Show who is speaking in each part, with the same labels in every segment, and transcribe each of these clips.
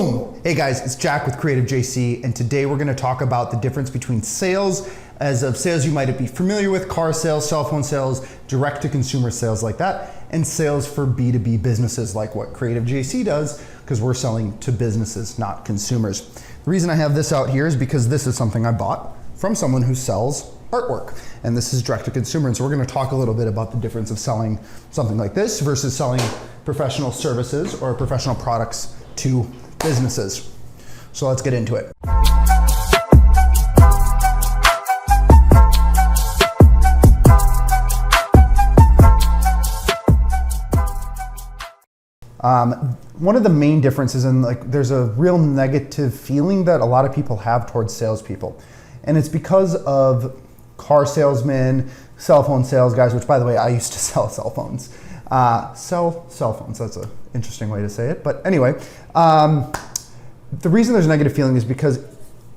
Speaker 1: Boom! Hey guys, it's Jack with Creative JC, and today we're gonna talk about the difference between sales, as of sales you might be familiar with, car sales, cell phone sales, direct-to-consumer sales like that, and sales for B2B businesses like what Creative JC does, because we're selling to businesses, not consumers. The reason I have this out here is because this is something I bought from someone who sells artwork, and this is direct-to-consumer, and so we're gonna talk a little bit about the difference of selling something like this versus selling professional services or professional products to businesses. So let's get into it. One of the main differences in there's a real negative feeling that a lot of people have towards salespeople. And it's because of car salesmen, cell phone sales guys, which by the way, I used to sell cell phones. Sell cell phones, that's an interesting way to say it. But anyway, the reason there's a negative feeling is because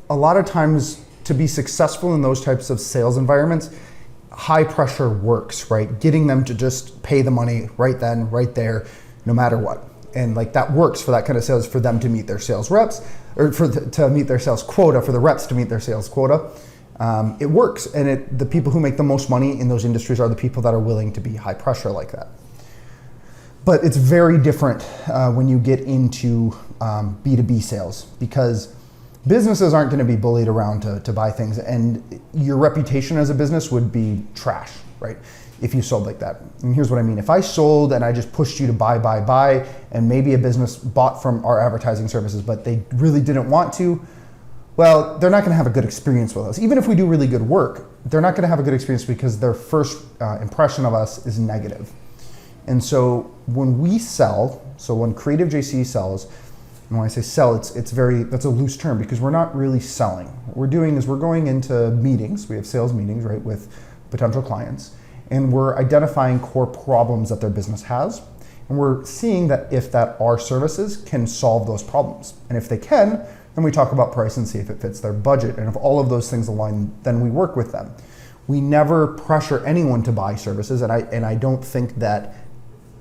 Speaker 1: a lot of times to be successful in those types of sales environments, high pressure works, right? Getting them to just pay the money right then, right there, no matter what. And that works for that kind of sales, for them to meet their sales reps, or to meet their sales quota, for the reps to meet their sales quota. It works, and the people who make the most money in those industries are the people that are willing to be high pressure like that. But it's very different when you get into B2B sales, because businesses aren't going to be bullied around to buy things, and your reputation as a business would be trash, right? If you sold like that. And here's what I mean. If I sold and I just pushed you to buy, and maybe a business bought from our advertising services, but they really didn't want to, well, they're not going to have a good experience with us. Even if we do really good work, they're not going to have a good experience because their first impression of us is negative. And so when we sell, so when Creative JC sells, and when I say sell, that's a loose term because we're not really selling. What we're doing is we're going into meetings. We have sales meetings, right, with potential clients, and we're identifying core problems that their business has. And we're seeing that if our services can solve those problems. And if they can, then we talk about price and see if it fits their budget. And if all of those things align, then we work with them. We never pressure anyone to buy services, and I don't think that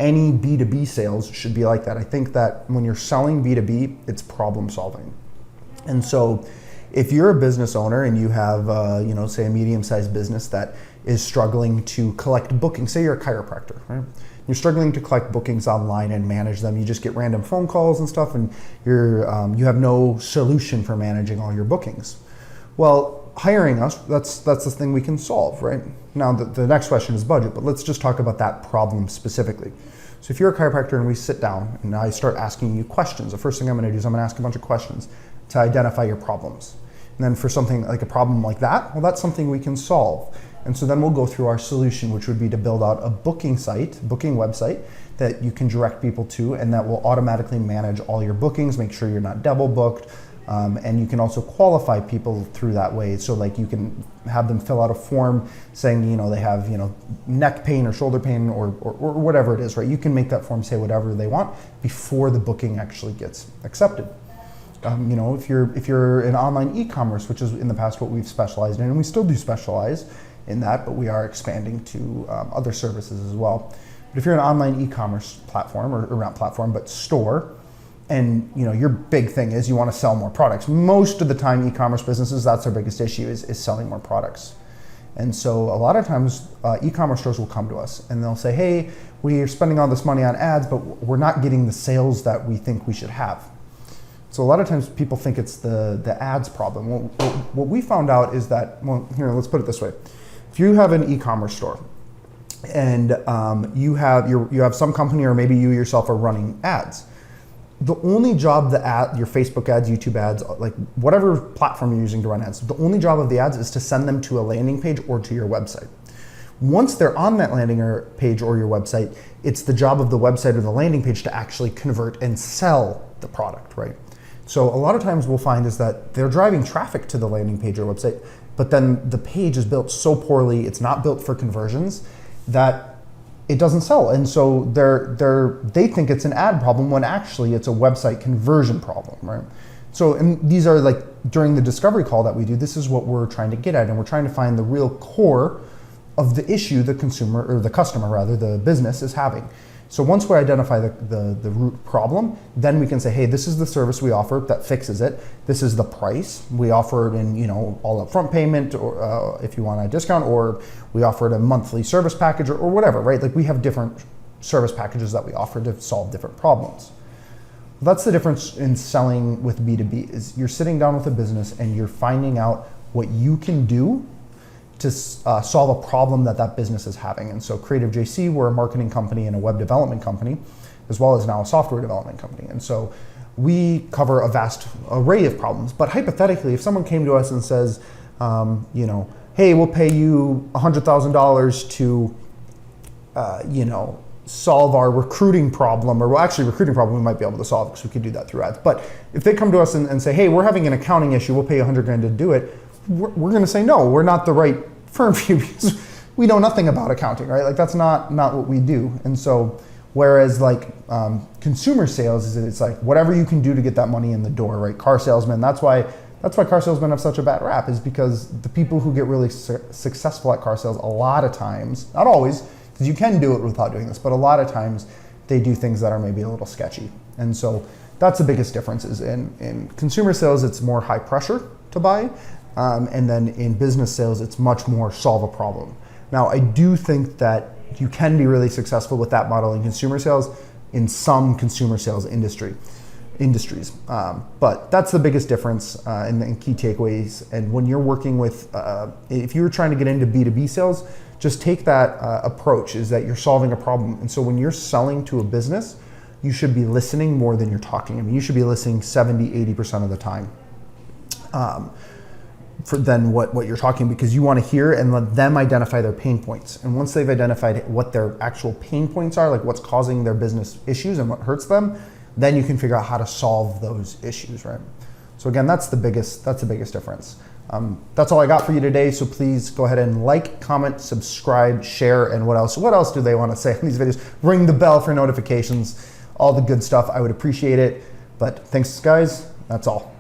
Speaker 1: any B2B sales should be like that. I think that when you're selling B2B, it's problem solving. And so if you're a business owner and you have, say a medium-sized business that is struggling to collect bookings, say you're a chiropractor, right? You're struggling to collect bookings online and manage them. You just get random phone calls and stuff, and you have no solution for managing all your bookings. Well, hiring us, that's the thing we can solve, right? Now, the next question is budget, but let's just talk about that problem specifically. So if you're a chiropractor and we sit down and I start asking you questions, the first thing I'm gonna do is I'm gonna ask a bunch of questions to identify your problems. And then for something like a problem like that, well, that's something we can solve. And so then we'll go through our solution, which would be to build out a booking website that you can direct people to, and that will automatically manage all your bookings, make sure you're not double booked. And you can also qualify people through that way. So you can have them fill out a form saying, they have, neck pain or shoulder pain or whatever it is, right? You can make that form say whatever they want before the booking actually gets accepted. If you're in online e-commerce, which is in the past what we've specialized in, and we still do specialize in that, but we are expanding to other services as well. But if you're an online e-commerce platform, or not platform, but store, and your big thing is you want to sell more products. Most of the time, e-commerce businesses, that's their biggest issue is selling more products. And so a lot of times, e-commerce stores will come to us and they'll say, hey, we're spending all this money on ads, but we're not getting the sales that we think we should have. So a lot of times people think it's the ads problem. Well, what we found out is that, let's put it this way. If you have an e-commerce store and you have some company, or maybe you yourself are running ads, the only job your Facebook ads, YouTube ads, whatever platform you're using to run ads, the only job of the ads is to send them to a landing page or to your website. Once they're on that landing page or your website, it's the job of the website or the landing page to actually convert and sell the product, right? So a lot of times we'll find is that they're driving traffic to the landing page or website, but then the page is built so poorly, it's not built for conversions, that it doesn't sell. And so they think it's an ad problem when actually it's a website conversion problem, right? So, and these are during the discovery call that we do, this is what we're trying to get at, and we're trying to find the real core of the issue the consumer, or the customer rather, the business is having. So once we identify the root problem, then we can say, hey, this is the service we offer that fixes it. This is the price. We offer it in, all upfront payment, or if you want a discount, or we offer it a monthly service package, or whatever, right? Like we have different service packages that we offer to solve different problems. That's the difference in selling with B2B, is you're sitting down with a business and you're finding out what you can do to solve a problem that business is having. And so Creative JC, we're a marketing company and a web development company, as well as now a software development company. And so we cover a vast array of problems. But hypothetically, if someone came to us and says, hey, we'll pay you $100,000 to, solve our recruiting problem, or recruiting problem we might be able to solve because we could do that through ads. But if they come to us and say, hey, we're having an accounting issue, we'll pay you $100,000 to do it, we're going to say, no, we're not the right firm for you because we know nothing about accounting, right? Like that's not what we do. And so whereas like consumer sales, it's like whatever you can do to get that money in the door, right? Car salesmen, that's why car salesmen have such a bad rap, is because the people who get really successful at car sales, a lot of times, not always, because you can do it without doing this, but a lot of times they do things that are maybe a little sketchy. And so that's the biggest difference, is in consumer sales, it's more high pressure to buy. And then in business sales, it's much more solve a problem. Now, I do think that you can be really successful with that model in consumer sales in some consumer sales industries. But that's the biggest difference in key takeaways. And when you're working with, if you're trying to get into B2B sales, just take that approach, is that you're solving a problem. And so when you're selling to a business, you should be listening more than you're talking. I mean, you should be listening 70, 80% of the time than what you're talking, because you want to hear and let them identify their pain points. And once they've identified what their actual pain points are, like what's causing their business issues and what hurts them, then you can figure out how to solve those issues, right? So again, that's the biggest difference. That's all I got for you today. So please go ahead and like, comment, subscribe, share, and what else? What else do they want to say in these videos? Ring the bell for notifications, all the good stuff. I would appreciate it. But thanks, guys. That's all.